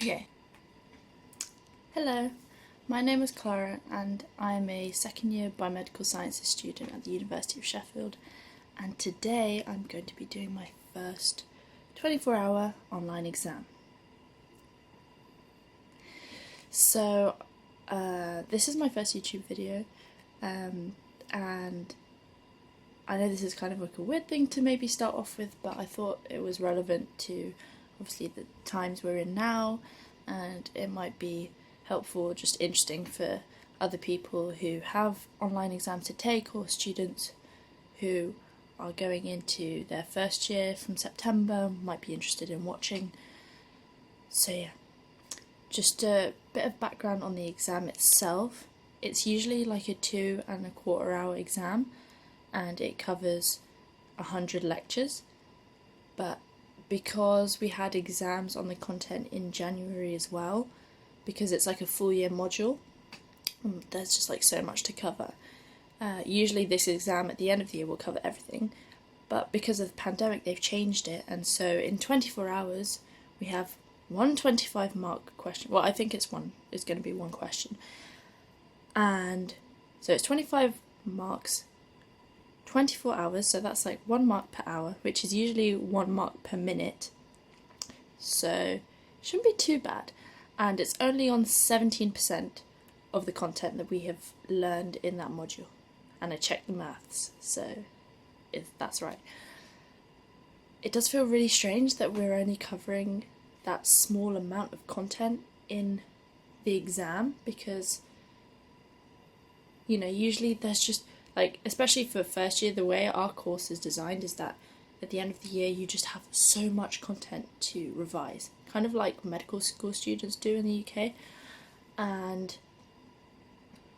Okay. Hello, my name is Clara and I'm a second year biomedical sciences student at the University of Sheffield, and today I'm going to be doing my first 24-hour online exam. So this is my first YouTube video, and I know this is kind of like a weird thing to maybe start off with, but I thought it was relevant to obviously the times we're in now, and it might be helpful, just interesting for other people who have online exams to take, or students who are going into their first year from September, might be interested in watching. So yeah, just a bit of background on the exam itself. It's usually like a 2.25 hour exam, and it covers 100 lectures, but because we had exams on the content in January as well, because it's like a full year module, there's just like so much to cover. Usually this exam at the end of the year will cover everything, but because of the pandemic they've changed it, and so in 24 hours we have one 25-mark question. Well, I think it's going to be one question, and so it's 25 marks, 24 hours, so that's like 1 mark per hour, which is usually 1 mark per minute, so shouldn't be too bad. And it's only on 17% of the content that we have learned in that module. And I checked the maths, so that's right. It does feel really strange that we're only covering that small amount of content in the exam, because, you know, usually there's just, like, especially for first year, the way our course is designed is that at the end of the year you just have so much content to revise, kind of like medical school students do in the UK. And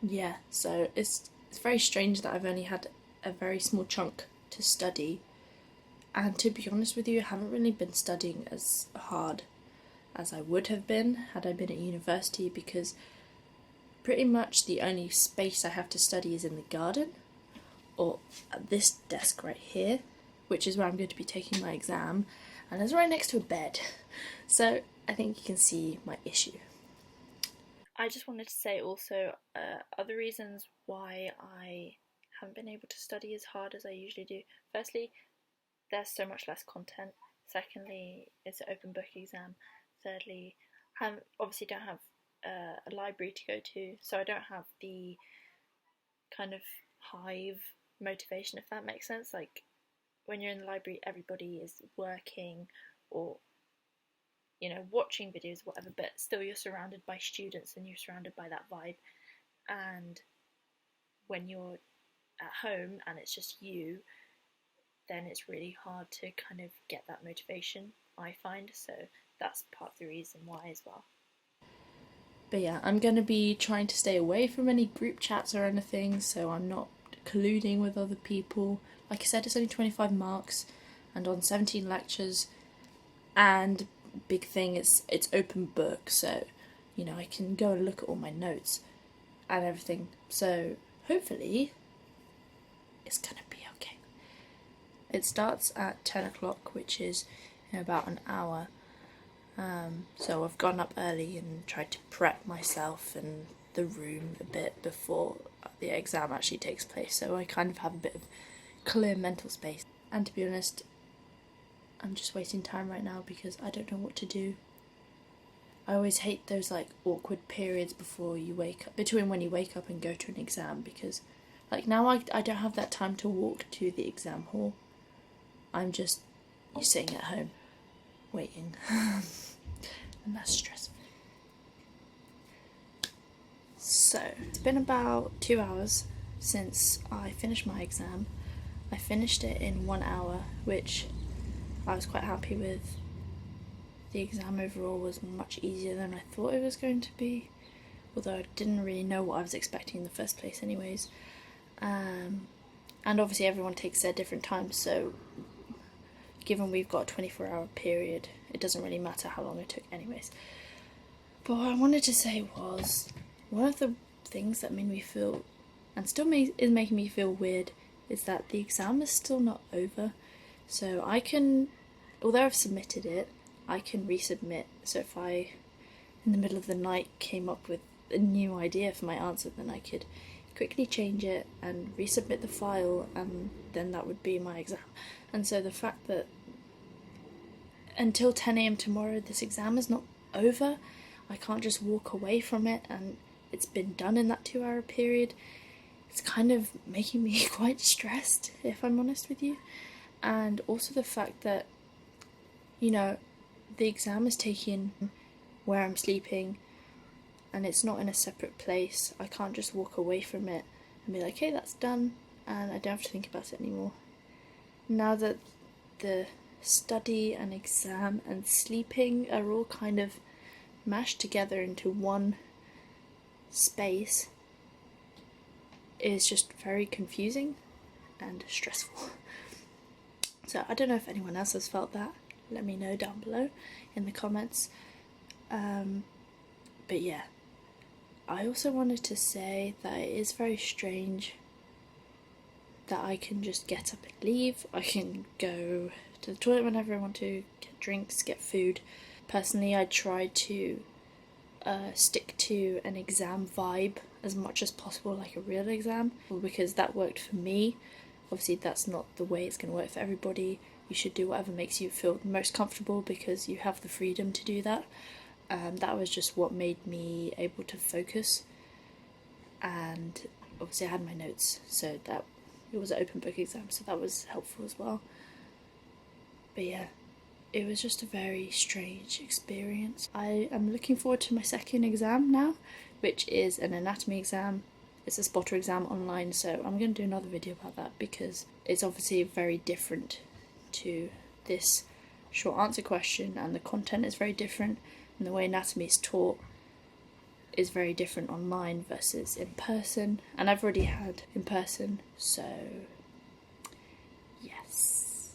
yeah, so it's very strange that I've only had a very small chunk to study, and to be honest with you, I haven't really been studying as hard as I would have been had I been at university, because pretty much the only space I have to study is in the garden, or at this desk right here, which is where I'm going to be taking my exam, and it's right next to a bed. So I think you can see my issue. I just wanted to say also other reasons why I haven't been able to study as hard as I usually do. Firstly, there's so much less content. Secondly, it's an open book exam. Thirdly, I obviously don't have a library to go to, so I don't have the kind of hive motivation, if that makes sense. Like, when you're in the library, everybody is working or, you know, watching videos, whatever, but still you're surrounded by students and you're surrounded by that vibe. And when you're at home and it's just you, then it's really hard to kind of get that motivation, I find. So that's part of the reason why as well. But yeah, I'm going to be trying to stay away from any group chats or anything, so I'm not colluding with other people. Like I said, it's only 25 marks and on 17 lectures, and big thing is it's open book, so, you know, I can go and look at all my notes and everything, so hopefully it's gonna be okay. It starts at 10 o'clock, which is in about an hour, so I've gone up early and tried to prep myself and the room a bit before the exam actually takes place, so I kind of have a bit of clear mental space. And to be honest, I'm just wasting time right now because I don't know what to do. I always hate those like awkward periods before you wake up, between when you wake up and go to an exam, because like now I don't have that time to walk to the exam hall. I'm just sitting at home waiting and that's stressful. So it's been about 2 hours since I finished my exam. I finished it in 1 hour, which I was quite happy with. The exam overall was much easier than I thought it was going to be, although I didn't really know what I was expecting in the first place anyways. And obviously everyone takes their different times, so given we've got a 24-hour period, it doesn't really matter how long it took anyways. But what I wanted to say was, one of the things that made me feel, and still is making me feel weird, is that the exam is still not over. So I can, although I've submitted it, I can resubmit. So if I in the middle of the night came up with a new idea for my answer, then I could quickly change it and resubmit the file, and then that would be my exam. And so the fact that until 10 a.m. tomorrow this exam is not over, I can't just walk away from it and it's been done in that 2 hour period, it's kind of making me quite stressed, if I'm honest with you. And also the fact that, you know, the exam is taking where I'm sleeping and it's not in a separate place. I can't just walk away from it and be like, hey, that's done, and I don't have to think about it anymore. Now that the study and exam and sleeping are all kind of mashed together into one space, is just very confusing and stressful. So I don't know if anyone else has felt that. Let me know down below in the comments. But yeah, I also wanted to say that it is very strange that I can just get up and leave. I can go to the toilet whenever I want to, get drinks, get food. Personally, I try to stick to an exam vibe as much as possible, like a real exam, because that worked for me. Obviously that's not the way it's going to work for everybody. You should do whatever makes you feel most comfortable because you have the freedom to do that. That was just what made me able to focus, and obviously I had my notes, so that it was an open book exam, so that was helpful as well. But yeah, it was just a very strange experience. I am looking forward to my second exam now, which is an anatomy exam. It's a spotter exam online, so I'm going to do another video about that because it's obviously very different to this short answer question, and the content is very different, and the way anatomy is taught is very different online versus in person, and I've already had in person, so yes.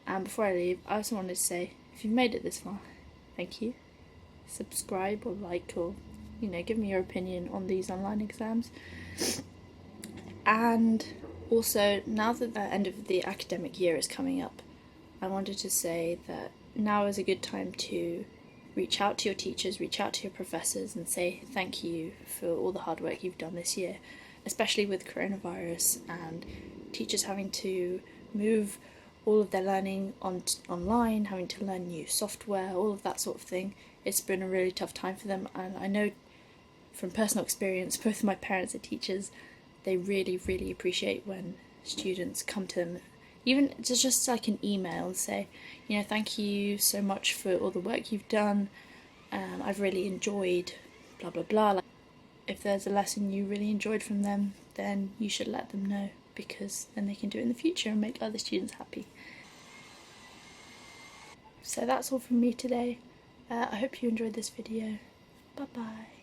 And before I leave, I also wanted to say, if you've made it this far, thank you. Subscribe or like, or give me your opinion on these online exams. And also, now that the end of the academic year is coming up, I wanted to say that now is a good time to reach out to your teachers, reach out to your professors and say thank you for all the hard work you've done this year, especially with coronavirus and teachers having to move all of their learning online, having to learn new software, all of that sort of thing. It's been a really tough time for them, and I know from personal experience, both of my parents are teachers. They really, really appreciate when students come to them, even just like an email, and say, thank you so much for all the work you've done. I've really enjoyed blah blah blah. Like, if there's a lesson you really enjoyed from them, then you should let them know, because then they can do it in the future and make other students happy. So that's all from me today. I hope you enjoyed this video. Bye bye.